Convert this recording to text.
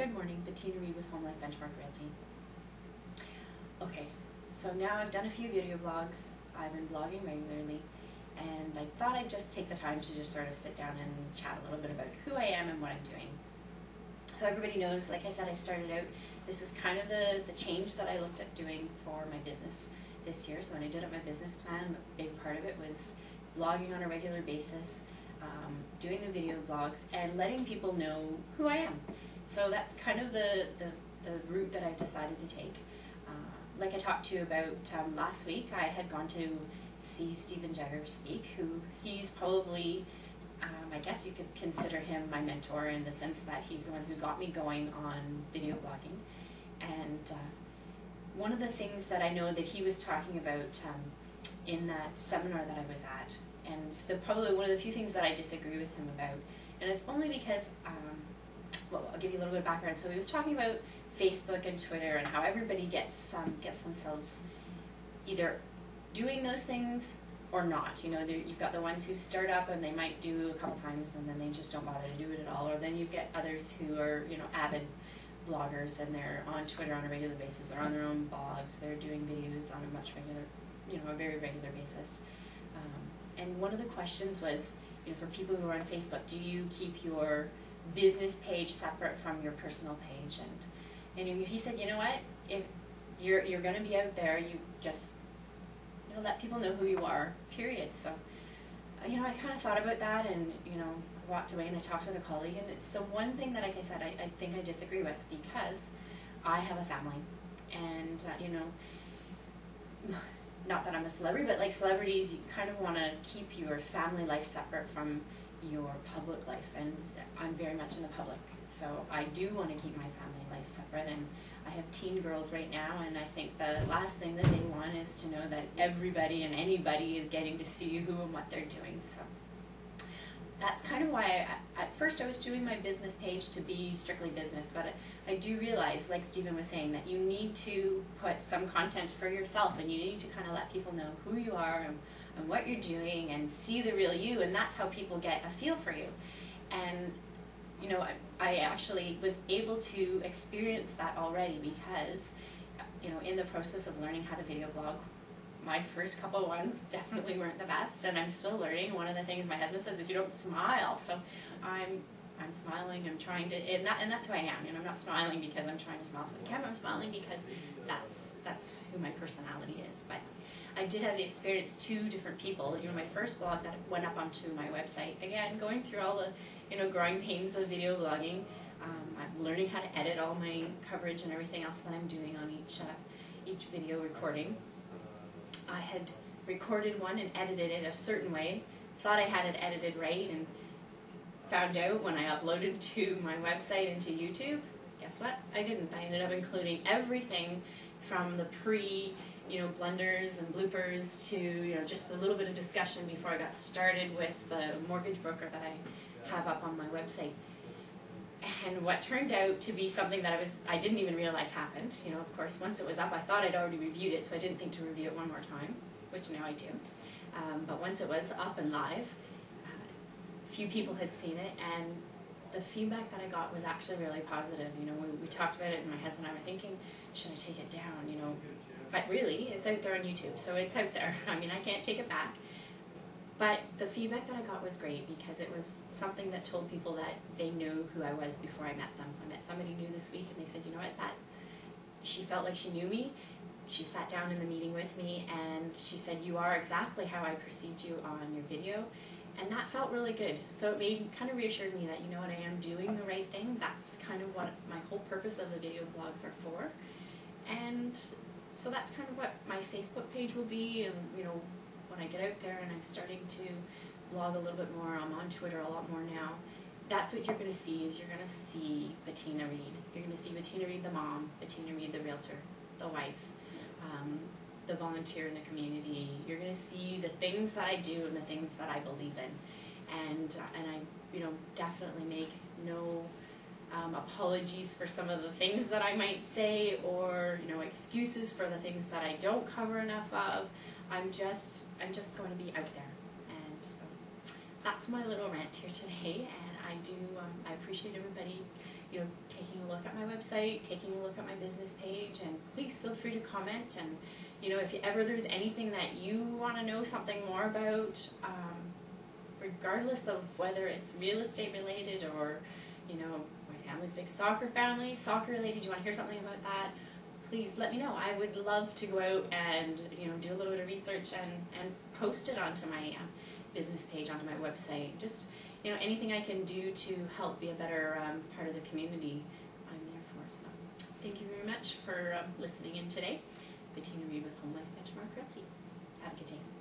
Good morning, Bettina Reid with HomeLife Benchmark Realty. Okay, so now I've done a few video blogs. I've been blogging regularly, and I thought I'd just take the time to just sort of sit down and chat a little bit about who I am and what I'm doing. So everybody knows, like I said, I started out, this is kind of the change that I looked at doing for my business this year. So when I did up my business plan, a big part of it was blogging on a regular basis, doing the video blogs, and letting people know who I am. So that's kind of the route that I decided to take. Like I talked to you about last week, I had gone to see Stephen Jagger speak, who he's probably, I guess you could consider him my mentor in the sense that he's the one who got me going on video blogging. And one of the things that I know that he was talking about in that seminar that I was at, and probably one of the few things that I disagree with him about, and it's only because, well, I'll give you a little bit of background. So he was talking about Facebook and Twitter and how everybody gets themselves either doing those things or not. You know, you've got the ones who start up and they might do a couple times and then they just don't bother to do it at all. Or then you get others who are, you know, avid bloggers and they're on Twitter on a regular basis. They're on their own blogs. They're doing videos on a very regular basis. And one of the questions was, you know, for people who are on Facebook, do you keep your business page separate from your personal page? And he said, you know what, if you're going to be out there, you just, you know, let people know who you are, period. So, you know, I kind of thought about that, and, you know, walked away and I talked with a colleague, and it's so one thing that, like I said, I think I disagree with, because I have a family, and you know, not that I'm a celebrity, but like celebrities, you kind of want to keep your family life separate from your public life, and I'm very much in the public, so I do want to keep my family life separate. And I have teen girls right now, and I think the last thing that they want is to know that everybody and anybody is getting to see who and what they're doing. So that's kind of why at first I was doing my business page to be strictly business, but I do realize, like Stephen was saying, that you need to put some content for yourself, and you need to kind of let people know who you are and what you're doing and see the real you, and that's how people get a feel for you. And you know, I actually was able to experience that already, because, you know, in the process of learning how to video blog, my first couple ones definitely weren't the best, and I'm still learning. One of the things my husband says is you don't smile, so I'm smiling. I'm trying to, and that's who I am. You know, I'm not smiling because I'm trying to smile for the camera. I'm smiling because that's who my personality is. But I did have the experience, 2 different people. You know, my first blog that went up onto my website, again, going through all the, you know, growing pains of video blogging. I'm learning how to edit all my coverage and everything else that I'm doing on each video recording. I had recorded one and edited it a certain way, thought I had it edited right, and found out when I uploaded to my website and to YouTube, guess what? I didn't. I ended up including everything from the blunders and bloopers to, you know, just a little bit of discussion before I got started with the mortgage broker that I have up on my website. And what turned out to be something that I didn't even realize happened. You know, of course, once it was up, I thought I'd already reviewed it, so I didn't think to review it one more time, which now I do. But once it was up and live, few people had seen it, and the feedback that I got was actually really positive. You know, we talked about it, and my husband and I were thinking, should I take it down, you know? But really, it's out there on YouTube, so it's out there. I mean, I can't take it back. But the feedback that I got was great, because it was something that told people that they knew who I was before I met them. So I met somebody new this week, and they said, you know what, she felt like she knew me. She sat down in the meeting with me, and she said, you are exactly how I perceived you on your video. And that felt really good. So it kind of reassured me that, you know what, I am doing the right thing. That's kind of what my whole purpose of the video blogs are for. And so that's kind of what my Facebook page will be. And, you know, when I get out there and I'm starting to blog a little bit more, I'm on Twitter a lot more now, that's what you're going to see. Is you're going to see Bettina Reid. You're going to see Bettina Reid the mom, Bettina Reid the realtor, the wife, the volunteer in the community. You're going to see the things that I do and the things that I believe in, and I, you know, definitely make no apologies for some of the things that I might say, or, you know, excuses for the things that I don't cover enough of. I'm just going to be out there, and so that's my little rant here today. And I appreciate everybody taking a look at my website, taking a look at my business page, and please feel free to comment. And if ever there's anything that you want to know something more about, regardless of whether it's real estate related or, my family's big soccer family, soccer related, you want to hear something about that, please let me know. I would love to go out and, do a little bit of research and post it onto my business page, onto my website. Just, anything I can do to help be a better part of the community, I'm there for. So thank you very much for listening in today. Bettina Reid with HomeLife Benchmark Realty. Have a good day.